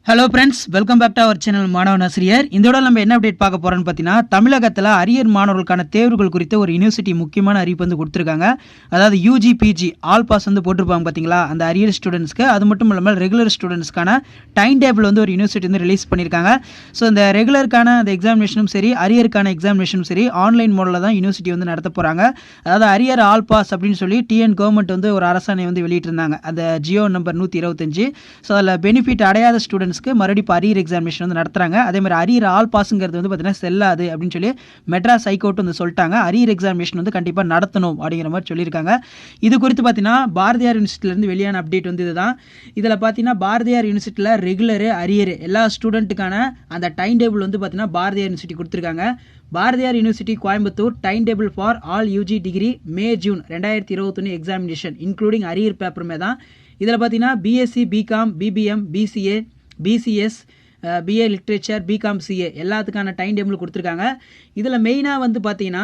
Hello friends, welcome back to our channel மாணவன் ஆசிரியர். இதோட நம்ம என்ன அப்டேட் பார்க்க போறோம்னு பார்த்தீங்கன்னா, தமிழகத்தில் அரியர் மாணவர்களுக்கான தேர்வுகள் குறித்த ஒரு யூனிவர்சிட்டி முக்கியமான அறிவிப்பு வந்து கொடுத்துருக்காங்க. அதாவது யூஜி பிஜி ஆல் பாஸ் வந்து போட்டிருப்பாங்க பார்த்தீங்களா, அந்த அரியர் ஸ்டூடெண்ட்ஸ்க்கு. அது மட்டும் இல்லாமல் ரெகுலர் ஸ்டூடெண்ட்ஸ்க்கான டைம் டேபிள் வந்து ஒரு யூனிவர்சிட்டி வந்து ரிலீஸ் பண்ணியிருக்காங்க. ஸோ இந்த ரெகுலருக்கான அந்த எக்ஸாமினேஷனும் சரி, அரியருக்கான எக்ஸாமினேஷனும் சரி, ஆன்லைன் மோடில் தான் யூனிவர்சிட்டி வந்து நடத்த போகிறாங்க. அதாவது அரியர் ஆல் பாஸ் அப்படின்னு சொல்லி டிஎன் கவர்மெண்ட் வந்து ஒரு அரசாணை வந்து வெளியிட்டிருந்தாங்க, அந்த ஜியோ நம்பர் 125. ஸோ அதில் பெனிஃபிட் அடையாத ஸ்டூடெண்ட்ஸ்க்கு மறுபடியும் அரியர் எக்ஸாமினேஷன் வந்து நடத்துறாங்க. அதே மாதிரி அரியர் ஆல் பாஸ்ங்கிறது வந்து பார்த்தீங்கன்னா செல்லாது அப்படின்னு சொல்லி மெட்ராஸ் ஹைகோர்ட் வந்து சொல்லிட்டாங்க. அரியர் எக்ஸாமினேஷன் வந்து கண்டிப்பாக நடத்தணும் அப்படிங்கிற மாதிரி சொல்லியிருக்காங்க. இது குறித்து பார்த்தீங்கன்னா பாரதியார் யூனிவர்சிட்டியிலேருந்து வெளியான அப்டேட் வந்து இதுதான். இதில் பார்த்தீங்கன்னா பாரதியார் யூனிவர்சிட்டியில் ரெகுலரு அரியர் எல்லா ஸ்டூடெண்ட்டுக்கான அந்த டைம் டேபிள் வந்து பார்த்தீங்கன்னா பாரதியார் யூனிவர்சிட்டி கொடுத்துருக்காங்க. Bharathiar university Coimbatore time table for all UG degree May June 2021 examination including arrear பேப்பருமே தான். இதில் பார்த்தீங்கன்னா BSc BCom BBM BCA BCS BA literature BCom CA எல்லாத்துக்கான டைம் டேபிள் கொடுத்துருக்காங்க. இதில் மெயினாக வந்து பார்த்தீங்கன்னா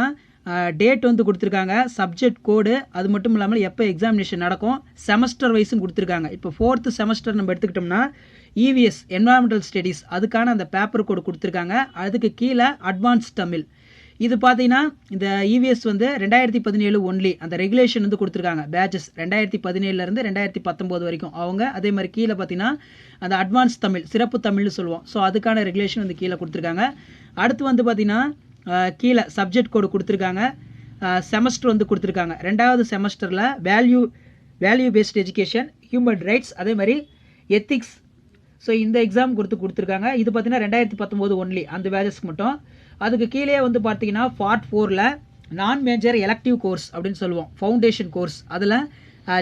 டேட் வந்து கொடுத்துருக்காங்க, சப்ஜெக்ட் கோடு, அது மட்டும் இல்லாமல் எப்போ எக்ஸாமினேஷன் நடக்கும், செமஸ்டர் வைஸும் கொடுத்துருக்காங்க. இப்போ 4th செமஸ்டர் நம்ம எடுத்துக்கிட்டோம்னா இவிஎஸ் என்வரான்மெண்டல் ஸ்டடீஸ் அதுக்கான அந்த பேப்பர் கோடு கொடுத்துருக்காங்க. அதுக்கு கீழே அட்வான்ஸ் தமிழ். இது பார்த்தீங்கன்னா இந்த இவிஎஸ் வந்து 2017 ஒன்லி அந்த ரெகுலேஷன் வந்து கொடுத்துருக்காங்க. பேட்சஸ் 2017 2019 வரைக்கும் அவங்க. அதே மாதிரி கீழே பார்த்தீங்கன்னா அந்த அட்வான்ஸ் தமிழ் சிறப்பு தமிழ்னு சொல்லுவோம். ஸோ அதுக்கான ரெகுலேஷன் வந்து கீழே கொடுத்துருக்காங்க. அடுத்து வந்து பார்த்தீங்கன்னா கீழே சப்ஜெக்ட் கோடு கொடுத்துருக்காங்க, செமஸ்டர் வந்து கொடுத்துருக்காங்க. 2வது செமஸ்டரில் value based education, human rights, அதே மாதிரி எத்திக்ஸ். ஸோ இந்த எக்ஸாம் கொடுத்துருக்காங்க. இது பார்த்தீங்கன்னா 2019 ஒன்லி அந்த பேட்சஸ்க்கு மட்டும். அதுக்கு கீழே வந்து பார்த்தீங்கன்னா பார்ட் 4ல் நான் மேஜர் எலக்டிவ் கோர்ஸ் அப்படின்னு சொல்லுவோம், ஃபவுண்டேஷன் கோர்ஸ். அதில்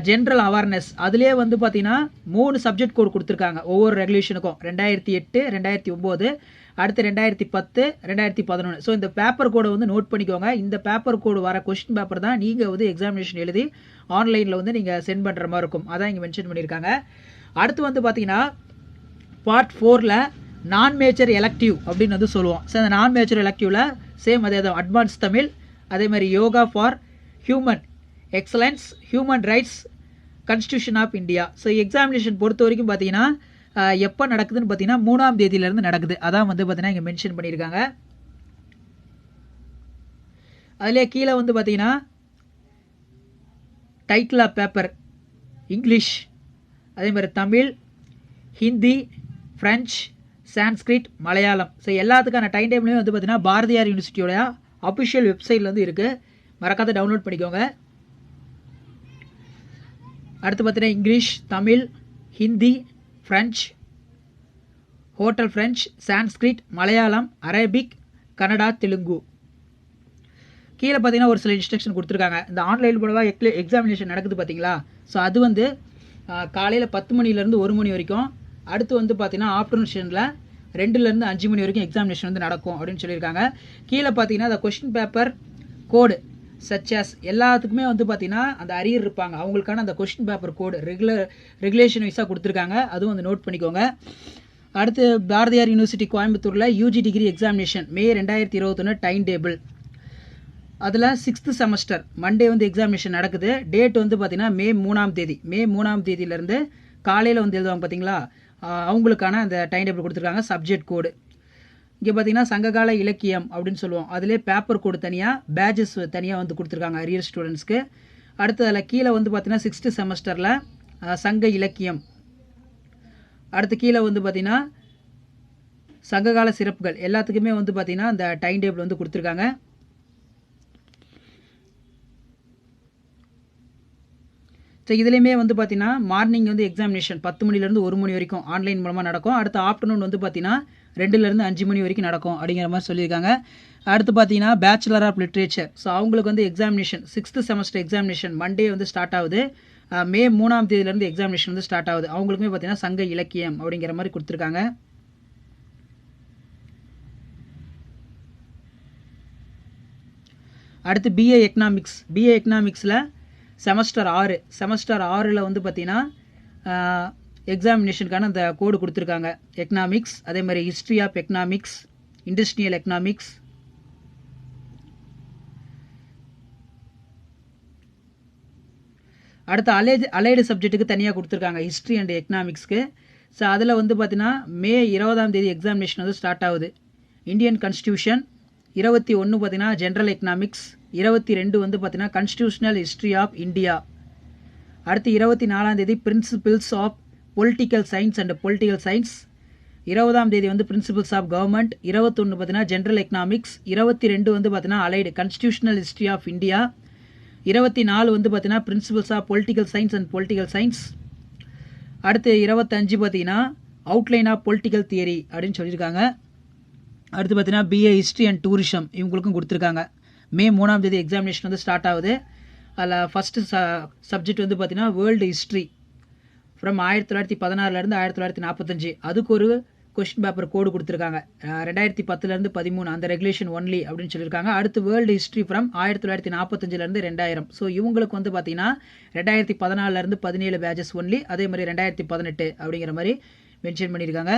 ஜென்ரல் அவேர்னஸ் அதுலேயே வந்து பார்த்தீங்கன்னா 3 சப்ஜெக்ட் கோடு கொடுத்துருக்காங்க ஒவ்வொரு ரெகுலேஷனுக்கும். 2008 2009 அடுத்து 2010 2011. ஸோ இந்த பேப்பர் கோடை வந்து நோட் பண்ணிக்கோங்க. இந்த பேப்பர் கோடு வர கொஸ்டின் பேப்பர் தான் நீங்கள் வந்து எக்ஸாமினேஷன் எழுதி ஆன்லைனில் வந்து நீங்கள் சென்ட் பண்ணுற மாதிரி இருக்கும். அதான் இங்கே மென்ஷன் பண்ணியிருக்காங்க. அடுத்து வந்து பார்த்தீங்கன்னா பார்ட் 4ல் நான் மேஜர் எலக்டிவ் அப்படின்னு வந்து சொல்லுவோம். ஸோ அந்த நான் மேஜர் எலக்டிவில் சேம் அதே தான் அட்வான்ஸ் தமிழ், அதே மாதிரி yoga for human excellence, human rights, constitution of India. So examination பொறுத்த வரைக்கும் பார்த்தீங்கன்னா எப்போ நடக்குதுன்னு பார்த்தீங்கன்னா 3ஆம் தேதியிலேருந்து நடக்குது. அதான் வந்து பார்த்தீங்கன்னா இங்கே மென்ஷன் பண்ணியிருக்காங்க. அதிலே கீழே வந்து பார்த்தீங்கன்னா டைட்டில் ஆஃப் பேப்பர் இங்கிலீஷ், அதே மாதிரி தமிழ், ஹிந்தி, ஃப்ரெஞ்ச், சான்ஸ்கிரிட், மலையாளம். ஸோ எல்லாத்துக்கான டைம் டேபிளையும் வந்து பார்த்தீங்கன்னா பாரதியார் யூனிவர்சிட்டியோட அஃபிஷியல் வெப்சைட்டில் வந்து இருக்குது, மறக்காத டவுன்லோட் பண்ணிக்கோங்க. அடுத்து பார்த்தீங்கன்னா English, Tamil, Hindi, French, hotel French, Sanskrit, Malayalam, Arabic, Kannada, Telugu. கீழே பார்த்தீங்கன்னா ஒரு சில இன்ஸ்ட்ரக்ஷன் கொடுத்துருக்காங்க. இந்த ஆன்லைன் மூலமாக எக்ஸாமினேஷன் நடக்குது பார்த்தீங்களா, ஸோ அது வந்து காலையில் 10 மணிலேருந்து 1 மணி வரைக்கும். அடுத்து வந்து பார்த்தீங்கன்னா ஆஃப்டர்நூன் செஷனில் 2லேருந்து 5 மணி வரைக்கும் எக்ஸாமினேஷன் வந்து நடக்கும் அப்படின்னு சொல்லியிருக்காங்க. கீழே பார்த்தீங்கன்னா அந்த கொஸ்டின் பேப்பர் கோடு சச்சாஸ் எல்லாத்துக்குமே வந்து பார்த்தீங்கன்னா அந்த அரியர் இருப்பாங்க அவங்களுக்கான அந்த கொஸ்டின் பேப்பர் கோடு ரெகுலேஷன் வைஸாக கொடுத்துருக்காங்க. அதுவும் வந்து நோட் பண்ணிக்கோங்க. அடுத்து பாரதியார் யூனிவர்சிட்டி கோயம்புத்தூரில் யூஜி டிகிரி எக்ஸாமினேஷன் மே 2021 டைம் டேபிள். அதில் 6th செமஸ்டர் மண்டே வந்து எக்ஸாமினேஷன் நடக்குது. டேட் வந்து பார்த்தீங்கன்னா மே 3ஆம் தேதியிலேருந்து காலையில் வந்து எழுதுவாங்க பார்த்தீங்களா, அவங்களுக்கான அந்த டைம் டேபிள் கொடுத்துருக்காங்க. சப்ஜெக்ட் கோடு இங்கே பார்த்தீங்கன்னா சங்ககால இலக்கியம் அப்படின்னு சொல்லுவோம். அதிலே பேப்பர் கோடு தனியாக, பேட்சஸ் தனியாக வந்து கொடுத்துருக்காங்க அரியர் ஸ்டூடெண்ட்ஸ்க்கு. அடுத்து அதில் கீழே வந்து பார்த்தீங்கன்னா 6th செமஸ்டரில் சங்க இலக்கியம். அடுத்து கீழே வந்து பார்த்தீங்கன்னா சங்ககால சிறப்புகள் எல்லாத்துக்குமே வந்து பார்த்தீங்கன்னா அந்த டைம் டேபிள் வந்து கொடுத்துருக்காங்க. ஸோ இதுலேயுமே வந்து பார்த்தீங்கன்னா மார்னிங் வந்து எக்ஸாமினேஷன் 10 மணிலேருந்து 1 மணி வரைக்கும் ஆன்லைன் மூலமாக நடக்கும். அடுத்து ஆஃப்டர்நூன் வந்து பார்த்தீங்கன்னா 2லேருந்து 5 மணி வரைக்கும் நடக்கும் அப்படிங்கிற மாதிரி சொல்லியிருக்காங்க. அடுத்து பார்த்தீங்கன்னா பேச்சுலர் ஆஃப் லிட்ரேச்சர். ஸோ அவங்களுக்கு வந்து examination 6th semester examination Monday வந்து ஸ்டார்ட் ஆகுது. மே 3ஆம் தேதியிலேருந்து எக்ஸாமினேஷன் வந்து ஸ்டார்ட் ஆகுது. அவங்களுக்குமே பார்த்தீங்கன்னா சங்க இலக்கியம் அப்படிங்கிற மாதிரி கொடுத்துருக்காங்க. அடுத்து பிஏ எக்கனாமிக்ஸில் செமஸ்டர் 6 வந்து பார்த்தீங்கன்னா எக்ஸாமினேஷனுக்கான அந்த கோடு கொடுத்துருக்காங்க. எக்கனாமிக்ஸ், அதே மாதிரி history of economics, industrial economics. அடுத்து அலைடு சப்ஜெக்ட்டுக்கு தனியாக கொடுத்துருக்காங்க ஹிஸ்ட்ரி அண்ட் எக்கனாமிக்ஸ்க்கு. ஸோ அதில் வந்து பார்த்தீங்கன்னா மே 20ஆம் தேதி எக்ஸாமினேஷன் வந்து ஸ்டார்ட் ஆகுது. இந்தியன் கான்ஸ்டியூஷன் 21 பார்த்தீங்கன்னா ஜென்ரல் எக்கனாமிக்ஸ், 22 வந்து பார்த்தீங்கன்னா கான்ஸ்டியூஷனல் ஹிஸ்ட்ரி ஆஃப் இந்தியா. அடுத்து 24ஆம் தேதி principles of political science and political science, 20ஆம் தேதி வந்து பிரின்சிபிள்ஸ் ஆஃப் கவர்மெண்ட், 21 பார்த்தீங்கன்னா ஜென்ரல் எக்கனாமிக்ஸ், 22 வந்து பார்த்தீங்கன்னா allied constitutional history of India, 24 வந்து பார்த்தீங்கன்னா principles of political science and political science. அடுத்து 25 பார்த்தீங்கன்னா அவுட்லைன் ஆஃப் பொலிட்டிக்கல் தியரி அப்படின்னு சொல்லியிருக்காங்க. அடுத்து பார்த்தீங்கன்னா பிஏ ஹிஸ்ட்ரி அண்ட் டூரிசம் இவங்களுக்கும் கொடுத்துருக்காங்க. மே 3ஆம் தேதி எக்ஸாமினேஷன் வந்து ஸ்டார்ட் ஆகுது. அதில் ஃபஸ்ட்டு சப்ஜெக்ட் வந்து பார்த்தீங்கன்னா வேர்ல்டு ஹிஸ்ட்ரி ஃப்ரம் 1916 1945. அதுக்கு ஒரு கொஸ்டின் பேப்பர் கோடு கொடுத்துருக்காங்க. 2010 13 அந்த ரெகுலேஷன் ஒன்லி அப்படின்னு சொல்லியிருக்காங்க. அடுத்து வேர்ல்டு ஹிஸ்ட்ரி ஃப்ரம் 1945 2000. ஸோ இவங்களுக்கு வந்து பார்த்தீங்கன்னா 2014 17 பேஜஸ் ஒன்லி, அதே மாதிரி 2018 அப்படிங்கிற மாதிரி மென்ஷன் பண்ணியிருக்காங்க.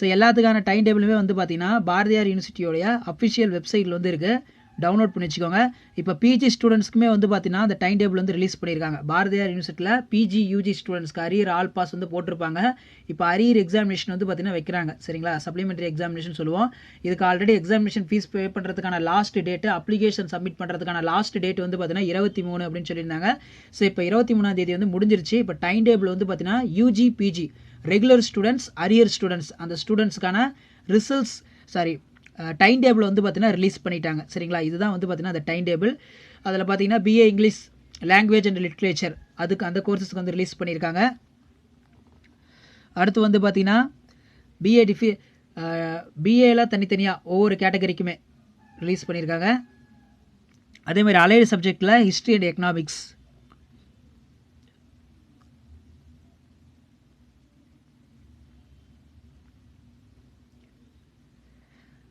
ஸோ எல்லாத்துக்கான டைம் டேபிளுமே வந்து பார்த்தீங்கன்னா பாரதியார் யூனிவர்சிட்டியோடைய அஃபிஷியல் வெப்சைட்டில் வந்து இருக்குது, டவுன்லோட் பண்ணி வச்சுக்கோங்க. இப்போ பிஜி ஸ்டூடெண்ட்ஸ்க்குமே வந்து பார்த்தீங்கன்னா அந்த டைம் டேபிள் வந்து ரிலீஸ் பண்ணியிருக்காங்க. பாரதியார் யூனிவர்சிட்டியில் பிஜி யூஜி ஸ்டூடெண்ட்ஸ்க்கு அரியர் ஆல் பாஸ் வந்து போட்டிருப்பாங்க. இப்போ அரியர் எக்ஸாமினேஷன் வந்து பார்த்தீங்கன்னா வைக்கிறாங்க. சரிங்களா, சப்ளிமெண்ட்ரி எக்ஸாமினேஷன் சொல்லுவோம். இதுக்கு ஆல்ரெடி எக்ஸாமினேஷன் ஃபீஸ் பே பண்ணுறதுக்கான லாஸ்ட் டேட்டு, அப்ளிகேஷன் சப்மிட் பண்ணுறதுக்கான லாஸ்ட் டேட் வந்து பார்த்தீங்கன்னா 23 அப்படின்னு சொல்லியிருந்தாங்க. ஸோ இப்போ 23ஆம் தேதி வந்து முடிஞ்சிருச்சு. இப்போ டைம் டேபிள் வந்து பார்த்தீங்கன்னா UG PG regular students, arrear students, அந்த ஸ்டூடெண்ட்ஸ்க்கான ரிசல்ட்ஸ் டைம் டேபிள் வந்து பார்த்தீங்கன்னா ரிலீஸ் பண்ணிட்டாங்க. சரிங்களா, இதுதான் வந்து பார்த்தீங்கன்னா அந்த டைம் டேபிள். அதில் பார்த்தீங்கன்னா BA English language and literature அதுக்கு அந்த கோர்சஸ்க்கு வந்து ரிலீஸ் பண்ணியிருக்காங்க. அடுத்து வந்து பார்த்தீங்கன்னா பிஏல தனித்தனியாக ஒவ்வொரு கேட்டகரிக்குமே ரிலீஸ் பண்ணியிருக்காங்க. அதே மாதிரி அலைடு சப்ஜெக்டில் history and economics.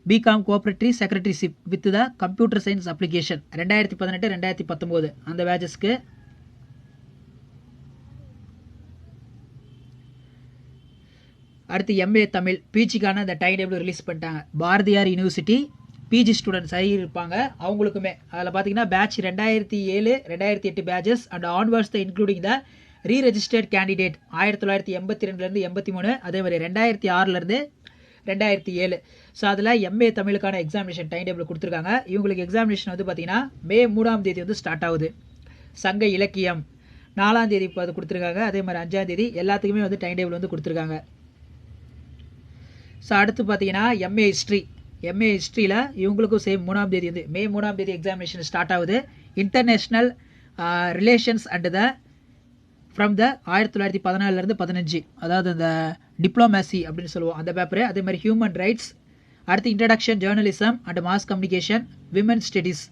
BCom cooperative secretaryship with the computer science application 2018 2019 அந்த பேஜஸ்க்கு. அடுத்து எம்ஏ தமிழ் பிஜிக்கான அந்த டைம் டேபிள் ரிலீஸ் பண்ணிட்டாங்க. பாரதியார் யூனிவர்சிட்டி பிஜி ஸ்டூடெண்ட்ஸ் இருப்பாங்க அவங்களுக்குமே. அதில் பார்த்தீங்கன்னா batch 2007 2008 pages and onwards the including the reregistered candidate 1982 83, அதே மாதிரி 2006 2007. ஸோ அதில் எம்ஏ தமிழுக்கான எக்ஸாமினேஷன் டைம் டேபிள் கொடுத்துருக்காங்க. இவங்களுக்கு எக்ஸாமினேஷன் வந்து பார்த்தீங்கன்னா மே 3ஆம் தேதி வந்து ஸ்டார்ட் ஆகுது. சங்க இலக்கியம் 4ஆம் தேதி இப்போ அது கொடுத்துருக்காங்க. அதே மாதிரி 5ஆம் தேதி எல்லாத்துக்குமே வந்து டைம் டேபிள் வந்து கொடுத்துருக்காங்க. ஸோ அடுத்து பார்த்தீங்கன்னா எம்ஏ ஹிஸ்ட்ரியில் இவங்களுக்கும் சேம் 3ஆம் தேதி வந்து மே 3ஆம் தேதி எக்ஸாமினேஷன் ஸ்டார்ட் ஆகுது. International relations and the from the 1914 15, அதாவது அந்த டிப்ளமேசி அப்படின்னு சொல்லுவோம் அந்த பேப்பரு. அதே மாதிரி ஹியூமன் ரைட்ஸ். அடுத்து introduction journalism and mass communication women studies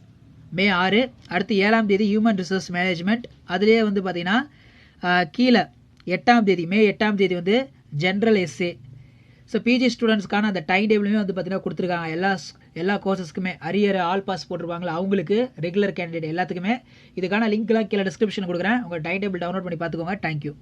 May 6. அடுத்து 7ஆம் தேதி ஹியூமன் ரிசோர்ஸ் மேனேஜ்மெண்ட். அதுலேயே வந்து பார்த்தீங்கன்னா கீழே 8ஆம் தேதி மே 8ஆம் தேதி வந்து ஜென்ரல் எஸ்ஏ. ஸோ பிஜி ஸ்டூடெண்ட்ஸ்க்கான அந்த டைம் டேபிளுமே வந்து பார்த்தீங்கன்னா கொடுத்துருக்காங்க. எல்லா கோர்சஸ்க்குமே அரியர் ஆல் பாஸ் போட்டிருப்பாங்களா அவங்களுக்கு, ரெகுலர் கேண்டிடேட் எல்லாத்துக்குமே. இதுக்கான லிங்க்லாம் கீழே டிஸ்கிரிப்ஷன் கொடுக்குறேன். உங்கள் டைம் டேபிள் டவுன்லோட் பண்ணி பார்த்துக்கோங்க. தேங்க்யூ.